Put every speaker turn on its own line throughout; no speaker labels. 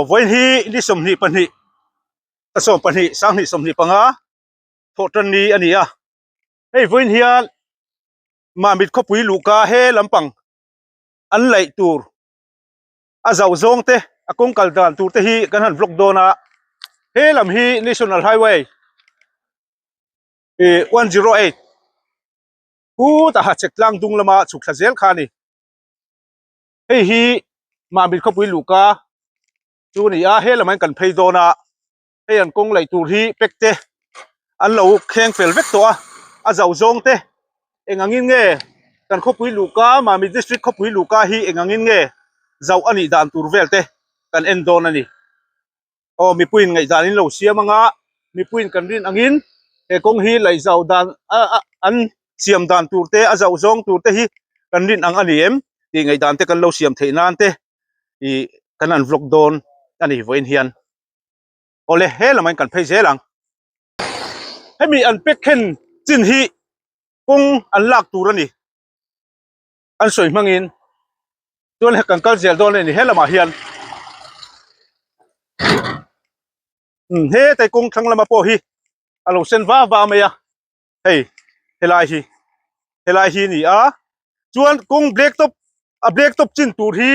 voin hi ni somni pani asom pani sang ni somni panga thotan ni ania hei voin hian ma mit khopui luka he lampang an lai tur azau zong te akong kaldan tur te hi kan han vlog dona he lam hi national highway 108 hu ta ha cheklang dung lama chukha zel khani hei hi ma mit khopui luka chu ni a he lamai kan phei dona he an kong lai tur hi pekte an lo kheng fel vek to a zau zong te engangin nge kan khopui luka ma mi district khopui luka hi engangin nge zau ani dan tur velte kan en don ani mi puin ngai dan in lo siamanga mi puin kan rin angin he kong hi lai zau dan an siam dan turte a zau zong turte hi kan rin ang ani em ti ngai dan te kan lo siam theinan te I kan an vlog don ani voin hian ole he lamai kan phei zelang hemi an pekhen chin hi kong an lak tur ani an soi mangin tuan he kan kal zel don ani he lama hian he tai kong thang lama po hi alo sen wa meya hei helai hi ni a chuan kong black top chin tur hi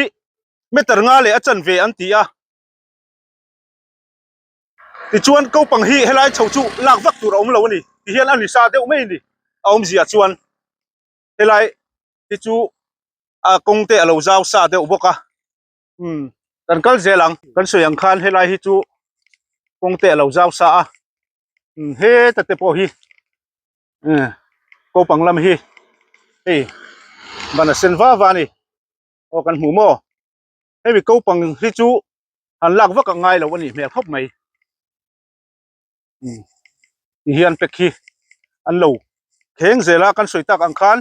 meter nga le a chan ve an ti a ti chuan ko pang hi helai chhochu lak vak tur om lo ani ti hian ani sa deuh mai ni om zia chuan helai ti chu a kong te alo zau sa deuh boka kan kal zelang kan soyang khan helai hi chu kong te alo zau sa a he tate po hi ko pang lam hi ei bana senwa ni o kan hmu mo hemi ko pang hi chu an lak vak ngai lo ani mel khop mai hian pekhi an lo kheng zela kan soitak ang khan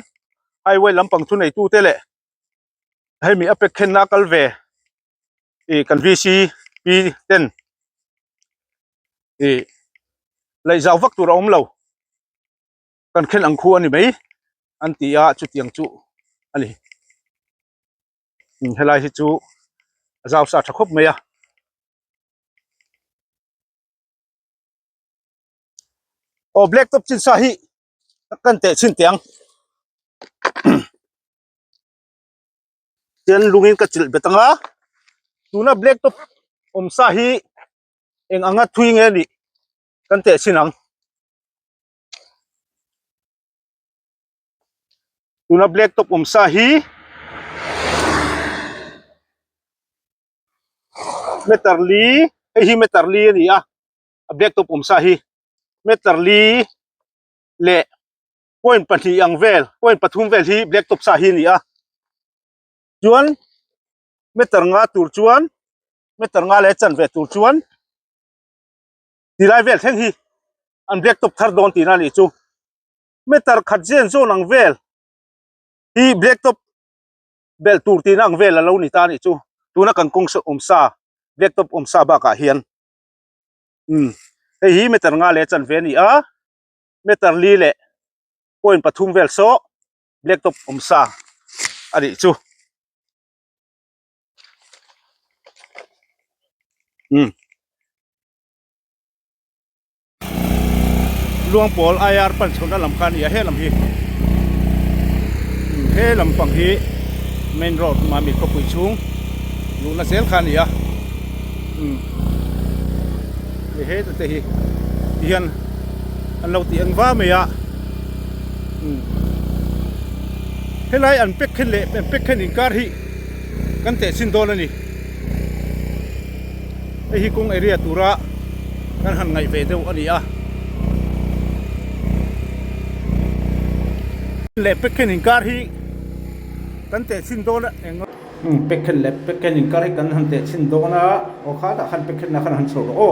highway lampang thu nei tu te le hemi apek khen na kal ve kan VC P10 lai zau vak tur om lo kan khen ang khu ani mai an ti a chu tiang chu ani helai hi chu zau sa thakop mai a black top chin sa hi kan te chin tiang ten lungin ka chil betanga tuna black top sa hi eng anga thui nge ni kan te chinang tuna black top sa hi meterli hi meterli ni a black top sa hi meterli le point pati ang vel point pathum vel hi black top sa hi ni a chuan meter nga tur chuan meter nga le chan ve tur chuan tilai vel theng hi an black top thar don tina ni chu meter khat zen zo nang vel hi black top bel tur tina ang vel alo ni ta ni chu tuna kan kong sa sa black top sa ba ka hian hi meter nga le chan ve ni a meter li le point pathum vel so black top sa ani chu luang pol IR pan chona lam khan ya he lam hi he lam pang hi main road ma mi ko pui chung lu na sel khan ya he te hi hian an lo ti ang wa me ya he lai an pek khen le pek khen in kar hi kan te sin don ani hi kong area tura kan han ngai ve deuh ani a le pekhen in kar hi kan te sin dona eng pekhen le pekhen in kar hi kan han te sin dona o kha da khan pekhen na khan han chho o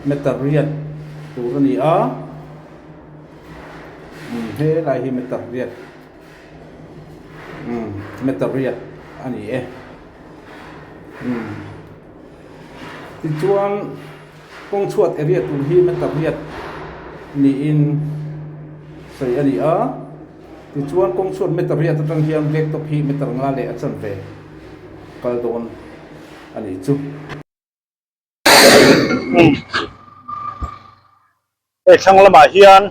meter riat tur ani a he lai hi meter riat ani e ti chuan kong chuat area tur hi meter riat ni in sei ani a ti chuan kong chuat meter riat tang hiam black top hi meter nga le a chan ve kal don ani chu thang lama hian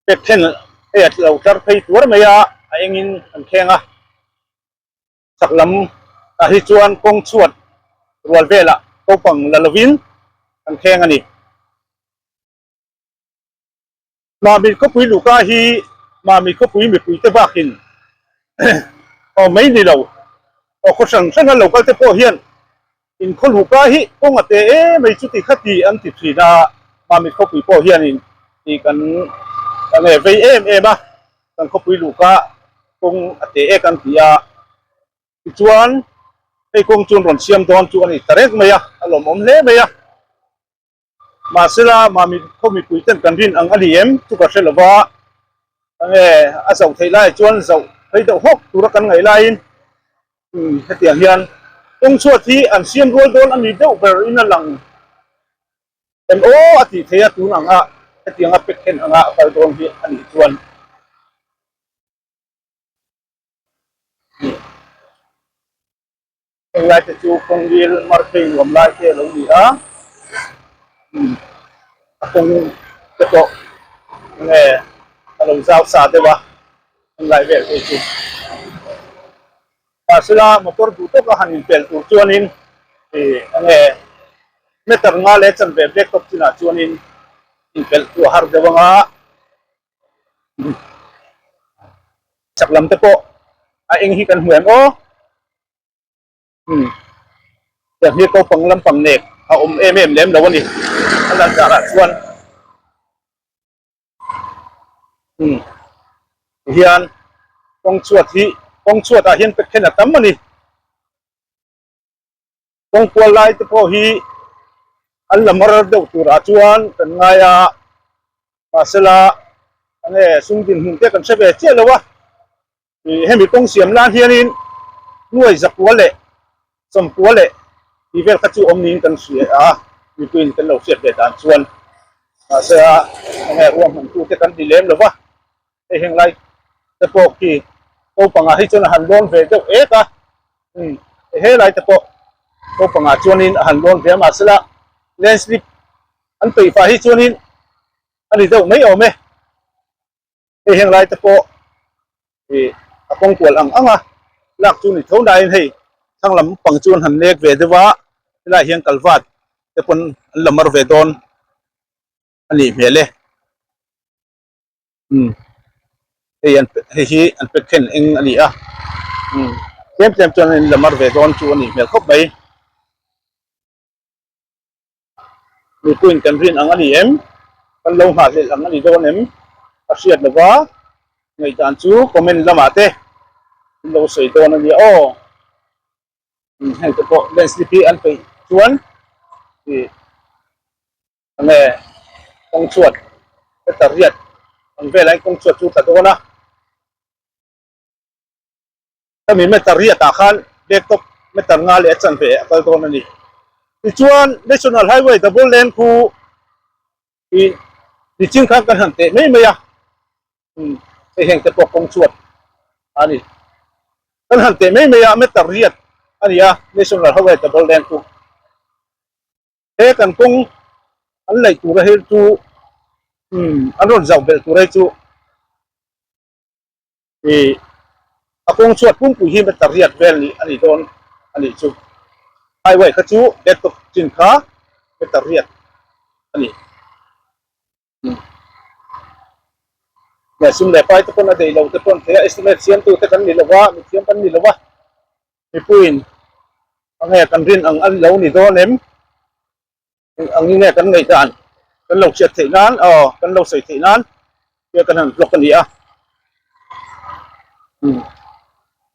pek then lo tar phei tur maya a engin an khenga saklam a hi chuan kong chuat rual vela ko pang lalovin an kheng ani ma mi ko pui luka hi ma mi ko pui mi pui te bakin mai ni lo ko sang sang lo kal te po hian in khol luka hi kong ate mai chu ti khati an ti thina ma mi ko pui po hian in ti kan ane vei ba kan ko pui luka kong ate kan tia chuan ei kong chun ron siam don chu ani tarek maya alom om le maya masila mami ko mi pui ten kan rin ang aliem chu ka selawa ane asau thailai chuan zau thei do hok tura kan ngai lain hetiang hian kong chuat hi an siam rol don ani deuh ber in alang mo ati theia tun anga hetianga pekhen anga kal don hi ani chuan lai te chu kong wil marpei lom lai te lo ni a kong te ko nge alo zau sa de wa lai ve te chu pasila motor du to ka hanin pel tur chuanin nge meter nga le chan ve bek top china chuanin in pel tu har de wanga chaklam te po a eng hi kan huam ya hi ko panglam pangnek a lem lo ni alan jara chuan hian kong chuat a hian pekhen atam ani kong kwal lai te po hi an lamar deuh tur a chuan kan ngaya pasela ane sungdin hun te kan sebe che lowa hemi kong siam lan hianin nuai zakwale som kwale ivel khachu omnin kan sia a mi pin kan lo siat be dan chuan pasela ane uam han tu te kan dilem lowa e heng lai te po ki ko panga hi chuna han don ve deuh eka he lai te po ko panga chuanin han don ve ma sela landslip an pei fa hi chuanin ani deuh mai ome e heng lai te po akong kwal ang anga lak chu ni thona in hei thanglam pang chuan han nek ve dewa la hian kalwat te pon lamar ve don ani mele hi an pekhen eng ani a tem chuan in lamar ve don chu ani mel khop bai mi kuin kan rin ang ani em kan lo ha le ang ani don em a siat lawa ngai tan chu comment lama te lo sei don ani hei te po density an pe chuan ane kong chuat tariat ang velai kong chuat chu ta dona kami metariat ta khan desktop metar nga le chan ve kal don ani chuan national highway double lane khu i ching khan kan han te mai mai a e heng te po kong chuat ani kan han te mai mai a metariat ani a national highway double lane khu he kan kong an lai tu ra hel chu an ron zau bel tu rai chu akong chuat pum pu hi metariat vel ni ani don ani chu highway kha chu desktop chin kha metariat ani ya sum le pai to pon a dei lo te pon the estimate siam tu te kan ni lawa mi siam pan ni lawa mi puin ange kan rin ang an lo ni don em ang ni ne kan ngai tan kan lo chet thei nan kan lo sei thei nan ye kan han block ani a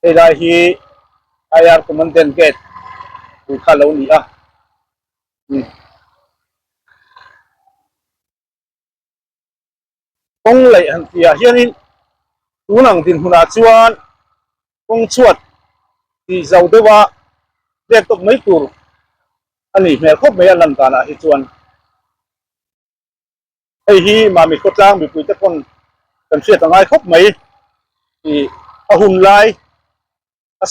e lai hi IR commandant gate ku kha lo ni a kong lai han tia hianin tunang din huna chuan kong chuat ti zau dewa dek tok mai tur ani mel khop mai lan kana hi chuan ei hi mami khotlang mi pui te pon kan sia tangai khop mai ahun lai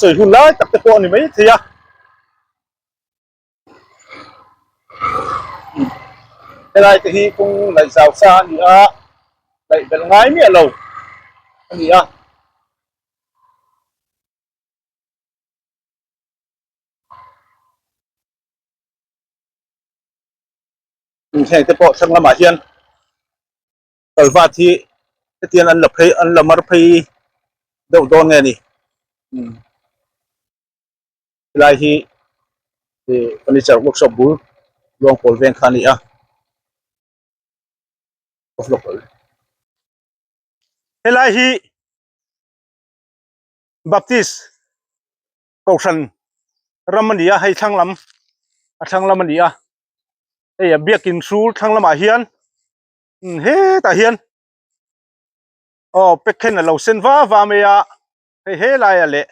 สวยหุ่นเลยตักตะโกนนี่ไม่เสียอะไรที่ฮีคงไหลสาวซานี่ไหลเป็นไงเนี่ยเราอันนี้แห่งตะโปะช่างละหมาเฮียนตลฟาที่เตียนอันละเพยอันละมารเพยเดาโดนไงนี่อะไรที่เฟอร์นิเจอร์เวิร์กช็อปบูลวงโพลเวงคานี่ก็ฟลุกเลยอะไรที่บัพติสกอชันรัมมันดีให้ช่างลำมันดีเบียกินซูช่างละหมาเฮียนเฮ้ตาเฮียนเป็กเข็นเราเส้นว่าเมียเฮ้ลายเละ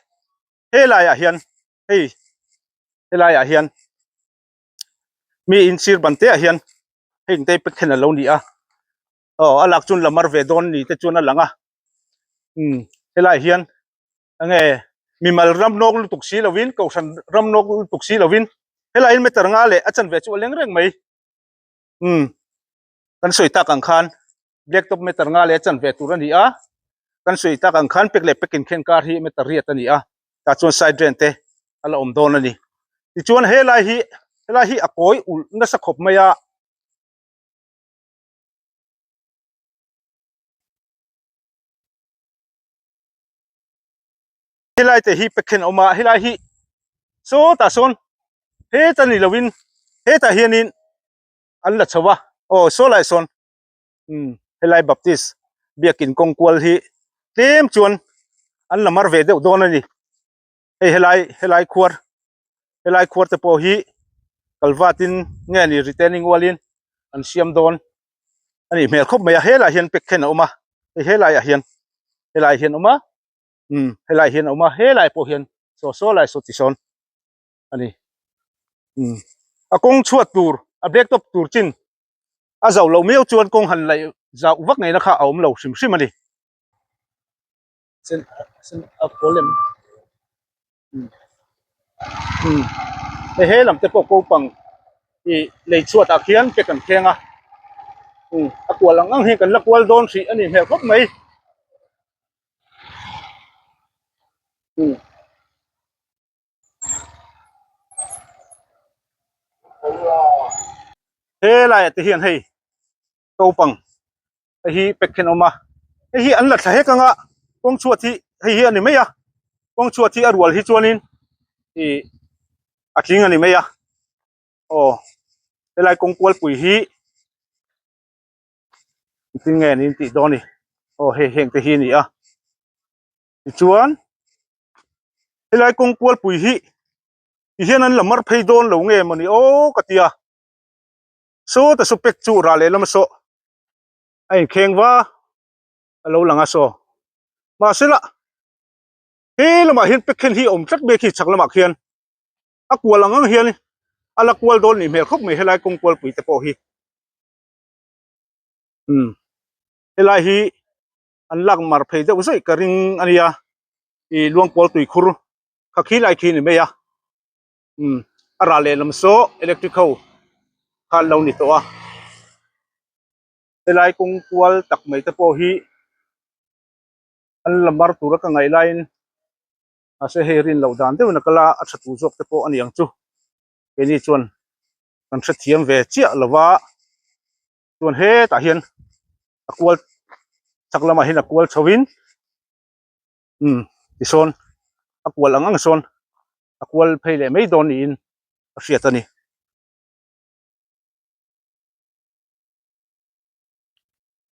เฮ้ลายเฮียนเฮ้ลายเฮียนมีอินซีร์บันเตะเฮียนเฮ้งเตเป็กเข็นเรานี่อลักจุนละมารเวดอนนี่เตจุนละงเฮ้ลายเฮียนไงมีมารัมนกลุตุกซีลวินก็ฉันรัมนกลุตุกซีลวินเฮ้ลายไม่ตรังอะไรอาจารย์เวจูเลี้ยงเรื่องไหมกันสวยตากังคันเด็กตบไม่ตรังอะไรอาจารย์เวตูรันนี่กันสวยตากังคันเป็กเล็บเป็กกินเข็นการที่ไม่ตรียตันนี่ตาจวนไซเดรนเตอะไรโดนนี่ที่จวนเฮลายฮีอโกยอุลนัสขบไม่เฮลายแต่ฮีเป็กเข็นออกมาเฮลายฮีโซตาโซนเฮตันนี่ลวินเฮตาเฮียนินอันละชวะโซไลโซนเฮลายบัพติสเบียกินกงกวลฮีเต็มจวนอันละมารเวเดโดนนี่เฮลายควร์แต่พอฮีกัลวาตินเงี้ยนี่ retaining wall อันเสียมโดนอันนี้เมลคบไม่เฮลายเฮียนเป็กเข็นออกมาเฮลายเฮียนออกมาเฮลายเฮียนออกมาเฮลายพอเฮียนโซไลโซติซอนอันนี้กงชวดตูร์เบรกตบตูร์จินเจ้าเราไม่เอาจวนกงหันไหลเจ้าวักไงนะคะเอาเราชิมมันดิเส้นโพเลมเฮ้ลำเตปโกปังเลยชวดอาเคียนเป็กกันเคียงกวลังเฮกันลักวลโดนสิอันนี้เฮครบไหมเฮ้ลายแต่เฮียนให้โกปังฮีเป็กเข็นออกมาฮีอันละใช้กันกงชวดที่ฮีอันนี้ไม่กงชวดที่อรวลที่จวนินอาคิงอันนี้ไม่เฮลายกงกวลปุ๋ยฮีจริงไงนี่ติดโดนนี่เฮงแต่ฮีนี่จวนเฮลายกงกวลปุ๋ยฮีเฮียนั้นละมารเพยโดนหลงเงี้ยมันนี่กติโซแต่สุเป็กจูราเลยแล้วมาโซไอ้เข่งว่าเราหลังโซมาสิละเฮ้ละมาเห็นเป็กเข็นฮีจัดเบกิชักละมาเขียนกวลหลังเฮียนี่กวลโดนนี่เมลคบไม่เฮลายกงกวลปุ๋ยแต่พอฮีเฮลายฮีอันลักมารเพยเจ้าอุยกระริงอันนี้ลวงปอลตุยคุรุขักขี้ไล่ขี้นี่ไม่ราเลยลำโซอิเล็กทริคอลคันเรานี่ตัวเฮลายกงกวลตักไม่แต่พอฮีอันละมารตุระกังไงไลน์เสเฮรินเราดานเดี๋ยวนักละอัศตุจกแต่พออันยังจูเป็นนี่ชวนกันเสถียรเวเจียละว่าชวนเฮตาเฮียนกวลสักละมาเห็นกวลชวินที่โซนกวลอังโซนกวลเพลย์ไม่โดนอินเสียตันนี่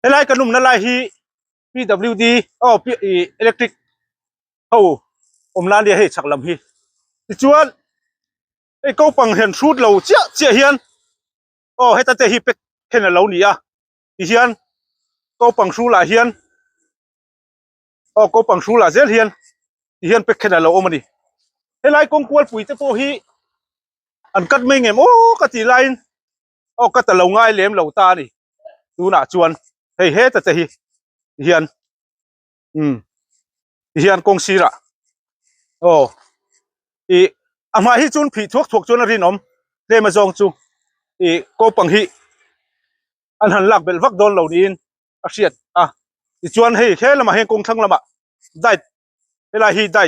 เฮลายกันนุ่มนั่นไลฮี PWD อิเล็กทริกเขาลานเดียให้สักลำฮีที่จวนเขาปังเห็นสูตรเราเจียเฮียนให้ตัดเตะฮีเป็กเห็นเรานี่ที่เฮียนเขาปังสูลาเฮียนเขาปังสูลาเซลเฮียนที่เฮียนเป็กเห็นเรามันนี่เฮลายกงกวลปุ๋ยเตะโปฮีอันกัดไม่เงี้ยกัดตีไลน์กัดแต่เราง่ายเลี้ยมเราตานี่ดูหน้าจวนเฮ้ตัดเตะฮีเฮียนกงซีระ โอ้อีอามาฮิจุนผีทวกจุนอรินอมเดมาจองจูอีโกปังฮิอันหันหลักเบลวักโดนเหล่านี้อาเซียดอีจวนให้แค่ละมาเฮงกงทั้งละมาได้เวลาฮีได้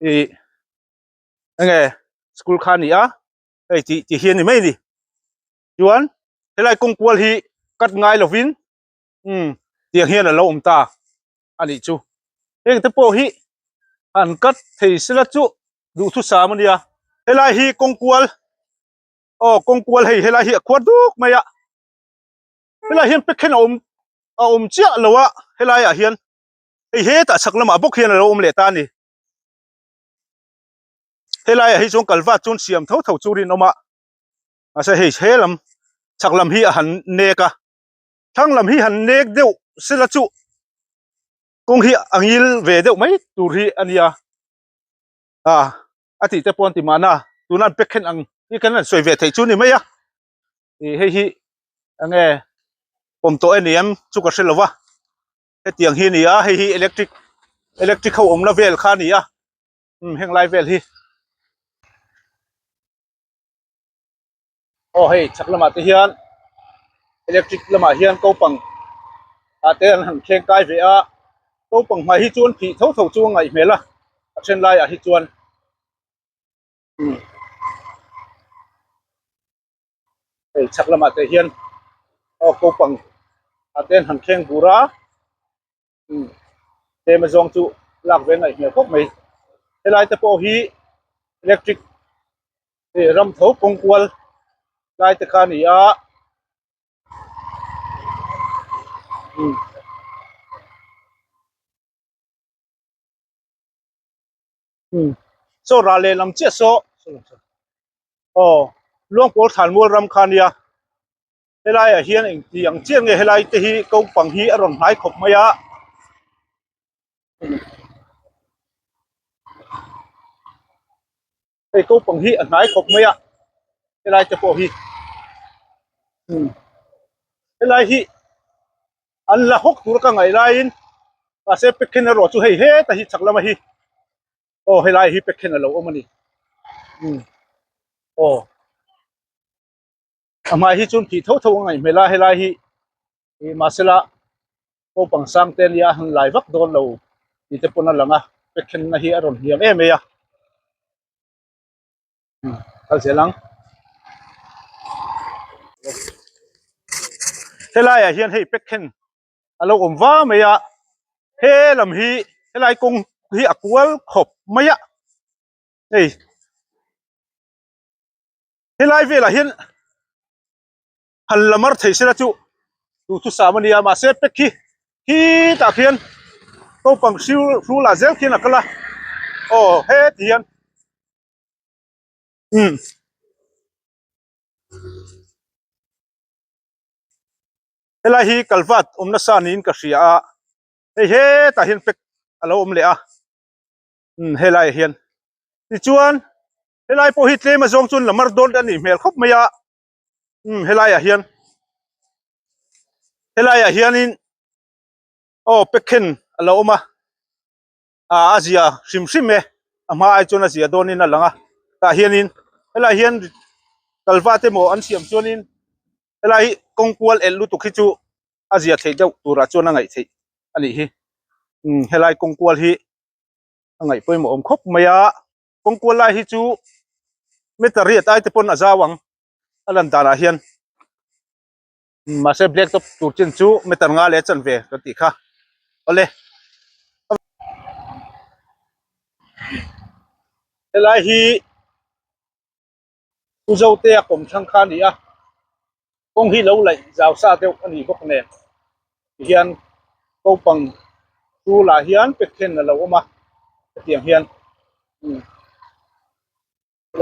อียังไงสกุลคานี่ไอ้ที่เฮียนนี่ไม่นี่จวนเวลากงกวลฮีกัดง่ายละวินเตียงเฮียนละอมตาอันนี้จูเองแต่โปฮีอันกัดเทสละจูดูทุสามันเนี่ยเวลาฮีกงกวลกงกวลให้เวลาฮีขวดดุกไม่เวลาเฮียนเป็กเห็นอมเจ้าละวะเวลาเฮียนไอ้เฮตสักละมาบุกเฮียนละอมเลตานี่เวลาเฮียจงกัลว่าจุนเสียมเท่าจูรินออกมาอาศัยเฮลำสักลำฮีหันเนกะทั้งลำฮีหันเนกเดียวสิละจูกงฮีอังยิลเวเดียวไหมตูรีอันนี้อาทิตย์จะปนติมานะตูนั้นเป็กเห็นอังนี่กันนั่นสวยเวทจูนี่ไหมเฮ้ยอังผมตัวเนียมจุกกระเซลวะเตียงฮีนี่เฮ้ยอิเล็กทริกเข้าอมละเวลค่านี่แห่งไลเวลฮีเฮ้ยชักละมาที่เฮียนอิเล็กทริกละมาเฮียนเก้าปังเตือนหันเคียงกายเวียเก้าปังมาฮิจวนผีเท่าจูงไงเมล่ะเช่นไรฮิจวนเฮ้ยชักละมาที่เฮียนเก้าปังเตือนหันเคียงบูราเตมาจงจูลากเวงไงเมพวกไม่เวลาจะโปฮีอิเล็กทริกรำเท้ากงกวลลายตะคานี่โซราเลลำเจี๊ยโซล่วงโปรฐานมัวรำคานีเฮลัยเฮียนเองอย่างเจียงเฮลัยที่เกาปังฮีอารมณ์หายขบมายะไอ้เกาปังฮีหายขบมายะเฮลัยจะโปฮีเฮลัยฮีอันละหกตัวกันไงไลน์อาเซเป็กเคนรอจูเฮแต่ฮีชักละมาฮีเฮลัยฮีเป็กเคนเรามันนี่มาฮีจุนผีเท่าไงเมล่าเฮลัยฮีมาเสละโกปังสังเตนยาหันไลวักโดนเราที่จะปนละงเป็กเคนนะฮีอารมณ์เฮียเมย์เอาเสียหลังเฮลัยเฮียนให้เป็กเคนเราอมว่าเมียเฮลำฮีเฮลัยกงฮีอักวลขบเมียเฮลัยเวลาเฮียนหันละมารเทสละจูดูทุสามันยามาเซเป็กฮีตาเฮียนโตปังชิวฟูลาเซลเฮียนนักละเฮเฮียนเฮลัยฮีกัลวัดนัสานินกัสยาเฮตาเฮียนเป็กเราเลยเฮลัยเฮียนที่จวนเฮลัยพอฮิตเลยมาจงจุนละมารโดนอันนี้เมลคบเมียเฮลัยเฮียนนินเป็กเคนเรามาอาเซียซิมเมมาไอจวนอาเซียโดนนี่นั่นละตาเฮียนินเฮลัยเฮียนกัลวัดเตโมอันเสียมจวนินเฮลัยกงกวลลุตุกิจูอาเซียเทเจ้าตัวราชวนั่งไงเทอันนี้เฮลัยกงกวลฮีไงไปหมอมคบเมียกงกวลไลฮิจูเมตาเรียตไอเตปนอาจาวังอลันดานาเฮียนมาเซเบล็กตัวตูจินจูเมตางาเลจันเวกติค่ะเอาเลยเฮลัยฮีอุจาวเตียกผมช่างคานี่กงฮีเราเลยจาวซาเตียวอันนี้พวกเนี่ยเฮียนก็ปังตูลาเฮียนเป็กเคนเราออกมาเตียงเฮียน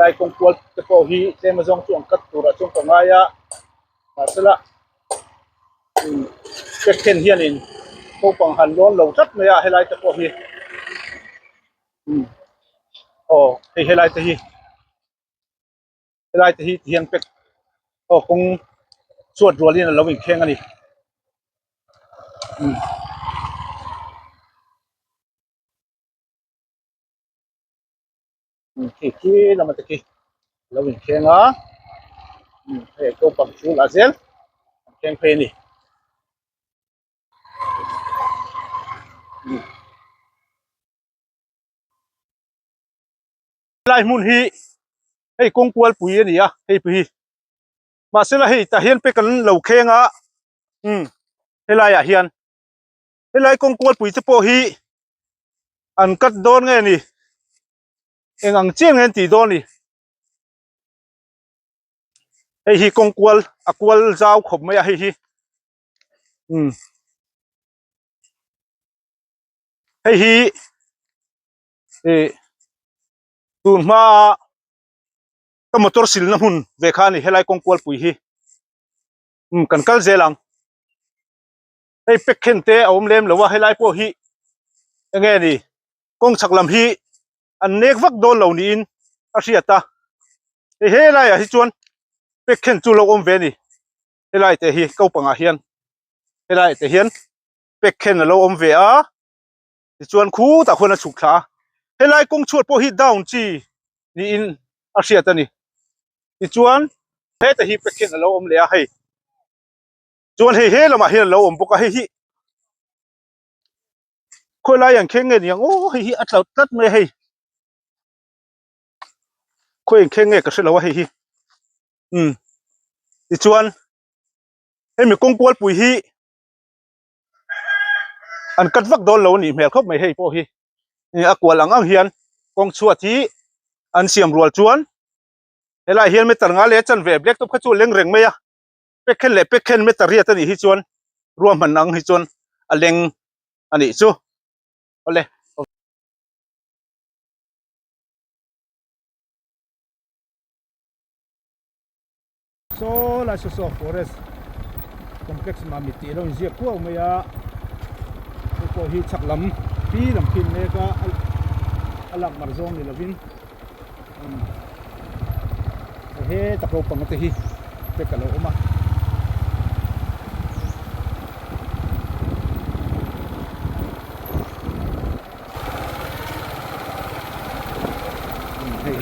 ลายกงกวลตะโกฮีเซมาจงช่วงกัดตัวระจงปังายะมาสละเป็กเคนเฮียนินก็ปังหันร้อนเราจัดไม่ให้ลายตะโกฮีเฮลัยตะฮีเฮียนเป็กคงสวดรัวนี่นะเราวิ่งแข่งกันนี่ ki lama te ki lawin khenga he ko pam chu la zel kheng phe ni lai mun hi hei kong kwal pui ani a hei pi ma sela hei ta hian pe kan lo khenga helai a hian helai kong kwal pui te po hi an kat don nge ni engang chiang ngen ti don ni hei hi kong kwal a kwal zau khop mai a hei hi hei hi tun ma ka motor sil na hun ve kha ni helai kong kwal pui hi kan kal zelang hei pek khen te om lem lowa helai po hi nge ni kong chaklam hi an nek vak don lo ni in a hriata helai a hi chuan pek khen chu lo om ve ni helai te hi ko panga hian helai te hian pek khen lo om ve a ti chuan khu ta khona chuk thla helai kong chuat po hi down chi ni in a hriata ni ti chuan he te hi pek khen lo om le a hei chuan he lama hian lo om boka hei hi khoi lai yang kheng nge ni o hei hi atlau tat me hei khoi kheng nge ka hre lo hei hi ti chuan hei mi kong kwal pui hi an kat vak don lo ni mel khop mai hei po hi ni a kwal ang hian kong chuat hi an siam rual chuan helai hian me tar nga le chan ve black top kha chu leng reng mai a pekhen le pekhen me tar riat ani hi chuan ruam han ang hi chuan a leng ani chu ole so la so forest complex ma mi ti lo zia ko mai a ko hi chaklam pi lam pin le ka alak mar zong ni lovin he ta ko pang te hi te ka lo ma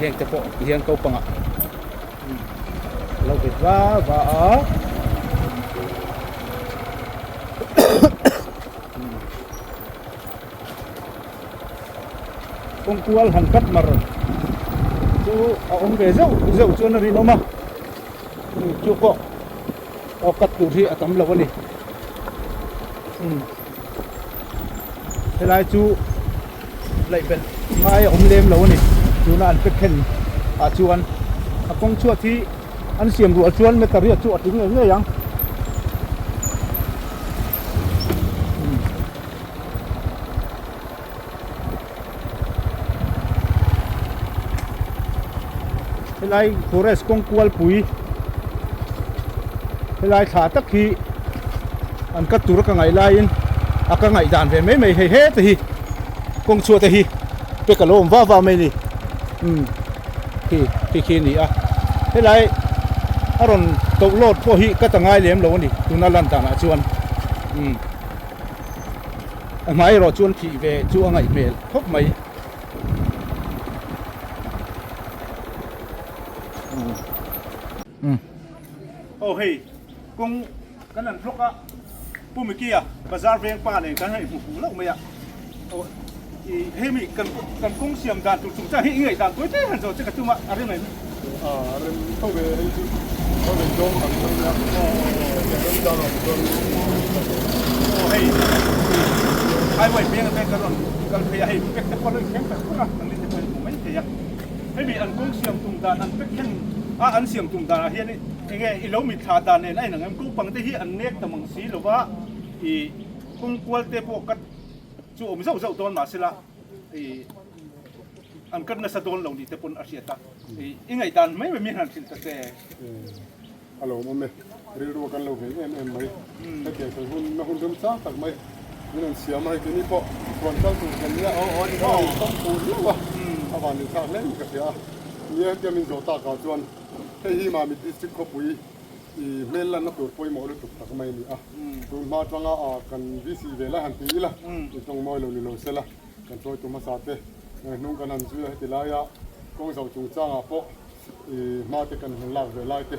he te po hian ko panga lo ke va kong kwal han kat mar chu a om ve zau chuan ri no ma chu ko o kat tu thi atam lo ni helai chu lai ben mai om lem lo ni chu na an pek khen a chuan a kong chuat thi an siam ru chuan me taria chu ating nge yang helai forest kong kwal pui helai tha tak hi an kat tur ka ngai lai in aka ngai dan ve mai he te hi kong chu te hi pe ka lom va mai ni ki ni a helai aron to lot po hi ka ta ngai lem lo ni tuna lan ta na chuan mai ro chuan thi ve chu angai mel khop mai hei kong kanan bloka pumikia bazar veng pa ne kan hei hu lo mai a hei mi kan kong siam dan tu chung cha hei ngai dan koi te han zo che ka chuma are mai
ren to ve to ve dong ang to ya ren da lo
hei ai wai meng pe ka ron kal pe hei pe ka ko lo khem ka ko na ang ni te ko mai te ya hei mi an kong siam tung dan an pe khen an siam tum da hian nge i lo mi tha da ne nai na ngam ko pang te hi an nek tamang si lo wa i kong kwal te po kat chu om zau don ma sila i an kat na sa don lo ni te pon asiata i ngai dan mai mi han sil ta te
alo mo me ri ro kan lo ve em mai te ke ko hun na hun dum sa tak mai ni an siam mai te ni po kon sa tu kan ya ni ko tong pu lo wa awan ni sa len ka ya ni ke min zo ta ka chuan hei hi ma mi district ko pui i mel na ko poi mo lu tuk tak mai ni a tu ma tanga a kan vc ve la han ti la i tong mo lo ni lo sela kan troi tu ma sa te nung kan an zu he ti la ya กงเสาจูจ้างปะมาเตกันหลักเวลาเต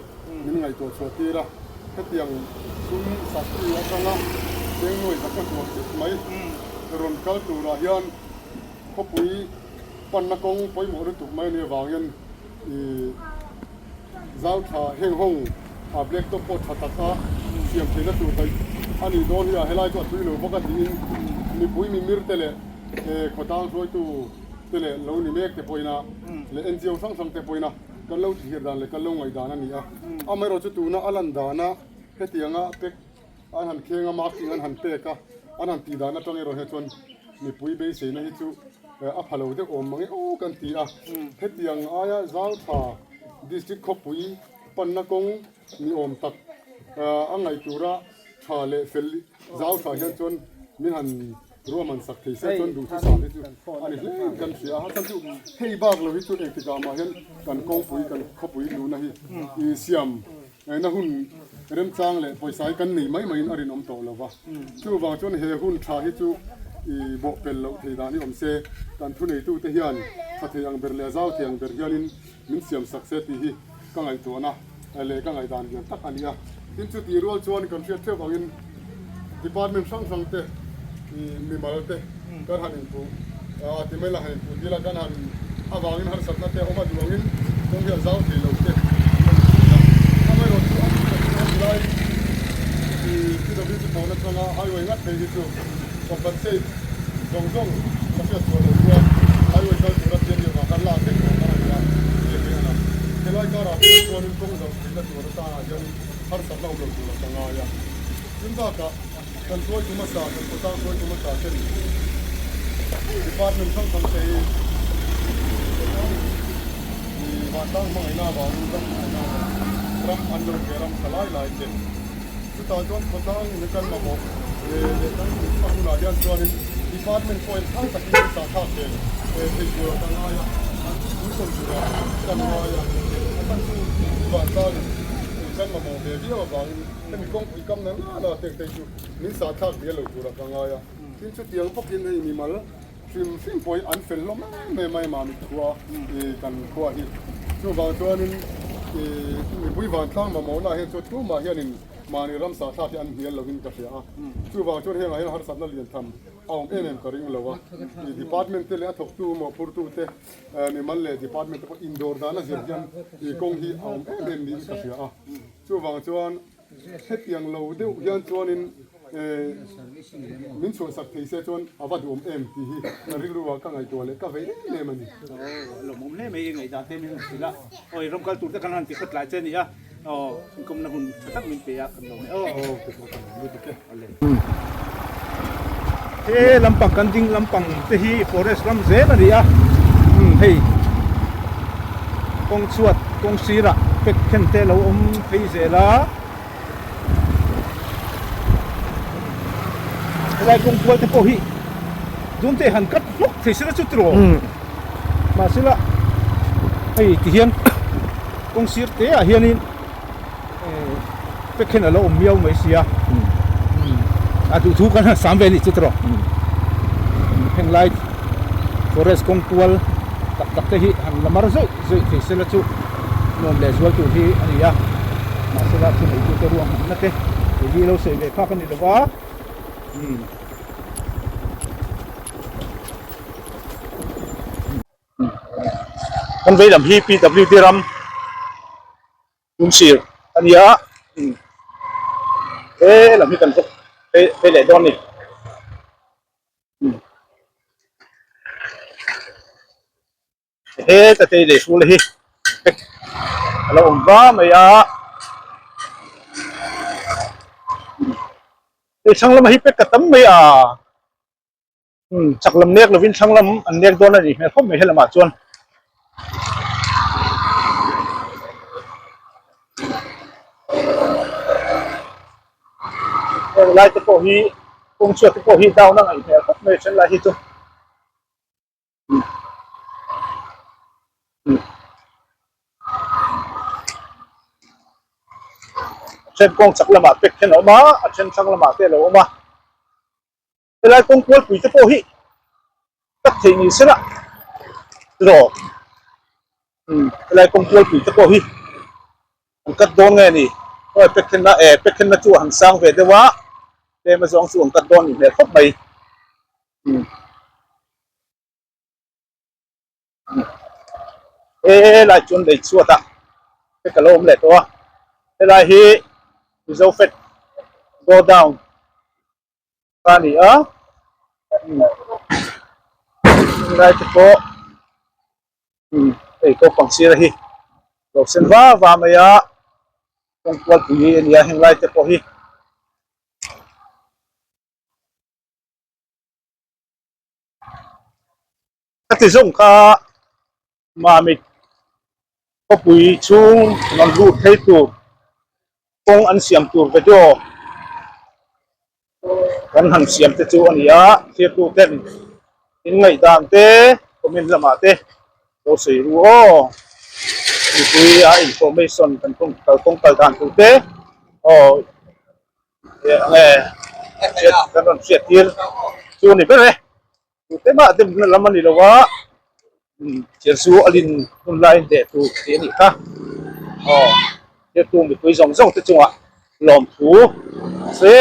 นี่ไงตัวสวดที่ละถ้าเตียงซุ้มสัตว์ที่กันละเตียงหน่วยสักตัวไหมรนเกาตัวระยันพบปุยปันนักกงปุยหมดตุกไหมเนี่ยวางยันเจ้าชาเฮงฮงอาเบล็กตัวปดถัดตาเสียมเทนตัวไปอันนี้โดนเนี่ยให้ไล่ตัวตุยหนูปกติมีปุยมีมิร์เตเลขดตั้งช่วยตัวเตเลเรานี่เมกเตปอยนะเลเอ็นจีโอสั่งเตปอยนะกันเราที่เห็นด้านเลยกันเราไงด้านนี้อ่ะไม่รู้จะตัวน่ะอันนั้นด้านน่ะเฮตียงอ่ะเป็กอันหันเคียงอ่ะมาร์กิ้งอันหันเป็กอ่ะอันหันตีด้านน่ะตรงนี้เราเห็นจนมีปุยเบสเนี่ยที่อัพฮัลโหลเด็กอมมังโอ้กันตีอ่ะเฮตียงอ่ะเจ้าท่าดิสตริกขปุยปันนักกงมีอมตักอันไหนตัวละชาเลเฟลเจ้าท่าเห็นจนมีหันรู้มันสักทีเส้นจนดูที่สามที่สุดอันนี้กันเสียฮะท่านผู้ให้บ้างเราที่สุดเองที่กามาเห็นกันกองปุ๋ยกันขบปุ๋ยดูนะฮีอีเสียมไอ้น่ะหุ่นเริ่มจ้างเลยปล่อยสายกันหนีไม่อะไรน้ำโตแล้ววะจู่บางจนเฮหุ่นชาฮิจู่อีโบเป็นเราที่ด้านนี้ผมเสกันทุนในตู้เทียนสัตย์ยังเบรเลเจ้าเทียงเบรเกลินมินเสียมสักเซตีฮีก็ไงตัวนะอะไรก็ไงด้านเดียวตักอันนี้อ่ะที่สุดที่รู้ว่าชวนกันเชื่อบอกอินดีพาร์ตเมนต์สั่งเตมีมาแล้วเตะก็หันอินฟูที่ไม่ละหันอินฟูที่ละกันหันวางอินหันสัตว์นั่นเตะออกมาดูวางอินตรงที่เจ้าที่เราเตะถ้าไม่รู้ตัวอะไรที่เราพิจารณาแล้วก็ให้ไว้งัดไปที่สุดก็เป็นเส้นตรงๆมาเชื่อตัวเราด้วยให้ไว้ก็ตัวเราเตะอยู่มากันล่าเตะกันอะไรอย่างเงี้ยนะที่เราก็รับตัวนึงตรงเราที่เราตัวเราตาจนหันสัตว์เราเราตัวเราต่างกันอย่างซึ่งก็กันช่วยจุ่มสากันก็ต้องช่วยจุ่มสาเช่นดีพาร์ตเมนต์ช่างทำเตะมีมาตั้งมาให้หน้าบ้านตั้งให้หน้ารับอันเดิมเกรัมสลายหลายเช่นสุดท้ายจนก็ต้องในการมาบอกตั้งฟังหน้าเดียนส่วนดีพาร์ตเมนต์คอยทั้งตะกี้สาขาเช่นเป็นตัวตั้งอะไรผู้ชมจุฬาตั้งอะไรตั้งชื่อบ้านตั้งกันมาบอกเดี๋ยวบางแต่มีกองอีกคำนั้นน่ะเต็งๆอยู่นี่สาขาเดียวเลยตัวละกังไงอ่ะที่ชุดเดียวพวกกินให้มีมาแล้วฟิล์มปอยอันเฟลล้มไม่มามีครัวกันครัวที่ช่วงบางช่วงนี้มีบุยบานตั้งมาหมอน่าเห็นชุดทั่วมาเห็นมาในรำสาขาที่อันเฮียเราวินกาแฟอ่ะช่วงบางช่วงเห็นอะไรหาสัตว์นั่นเรียนทำเอาก็ริ่งเลยวะดีพาร์ตเมนต์เลยถกตู้มาพูดตู้เตะนี่มันเลยดีพาร์ตเมนต์พวกอินดอร์ด้านนั้นเสียยันกงที่เอานี่กาแฟอ่ะช่วงบางช่วงเฮ็ดอย่างเราเดี๋ยวยันช่วงนี้มินชวนสักทีเสียจนเอาวัดที่นั่นรู้ว่าก็ไงตัวเล็กก็ไปเนี่ยมัน
หลงมุมเนี่ยไม่ยังไงด้านเต็มเลยสิละโอ้ยรำกันตุ่นตะกันหันติดขัดหลายเส้นนี่อ่ะอ๋อกุมนะหุ่นตักมินเปียกันลงเนี่ยโอ้
เป็นคนไม่ติดแค่
เฮ้ลำปังกันจริงลำปังที่ฟอเรสต์ลำเซนนี่อ่ะเฮ้กงสวดกงซีระเป็กเข็นเตเราเฮ้เสละอะไรกงกวนเทปหิดุนเตหันกัดลุกเทสิละจุดโรมาสิละไอ้ที่เฮียนกงซีร์เตะเฮียนินเป็กเข็นเราเมียวไม่เสียดูทุกกันสามเวลิจุดโรเฮงไลท์ฟอเรสต์กงกวนตักเตหิหันละมาร์ซุเทสิละจุดนมเลสวัลตุที่อันนี้มาสิละจุดจุดรวมนั่นเตะที่เราเสียเวข้ากันนี่ละวะมันไปดำพีพีดับลิวที่รำลุงศิลอันนี้อ่ะลำพีกันพวกไปไหนดอนนี่แต่เตะเด็กสู้เลยเราอมบ้าไหมอ่ะช่างลำให้เป็ดกระตั้มไม่อ่ะจักลำเนียกเราวินช่างลำอันเนียกโดนอะไรไม่เขาไม่ให้ละหมาดชวนลายตะโกฮีคงเชื่อตะโกฮีดาวนั่งไอ้เนี่ยเขาไม่ใช่ลายที่ตัวเช่นกงจักละหมาดเป็ดเช่นออกมาเช่นช่างละหมาดเตะเราออกมาเวลากงกวดปุ๋ยตะโกฮีตัดทิ้งนี่สิละรอ อะไรคงตัวผีตะโกหิมันกัดโดนไงนี่ก็เป็กขึ้นมาเป็กขึ้นมาจู่หันสร้างเวทว่าเดมาสองส่วนกัดโดนอยู่เนี่ยครบไปหลายจนได้ชั่วตะเป็กกะโลมเลยตัวหลายฮีresult fit go down ตานี่หลายตะโกก็ฟังเสียเลยเราเส้นว่าไม่ยาต้องกวาดปุ๋ยเนี่ยเห็นไรจะพอฮีถ้าที่ส่งข้ามามิดก็ปุ๋ยชุ่มนอนรูดให้ตัวกงอันเสียมตัวไปจ่อกันหันเสียมจะจู่อันนี้เสียตัวเต็มยังไงตามเต้ก็มีละมาเต้เราเสียรู้มีคุยinformation กันต้องการการตัวเต้เสียกันเสียทีส่วนนี้เป็นไงตัวเต้มาเต็มละมันนี่ละวะเสียสู้อลินคนไล่เด็ดตัวเสียนี่ค่ะเสียตัวมีคุยสองจะจังหวะหลอมถูเสีย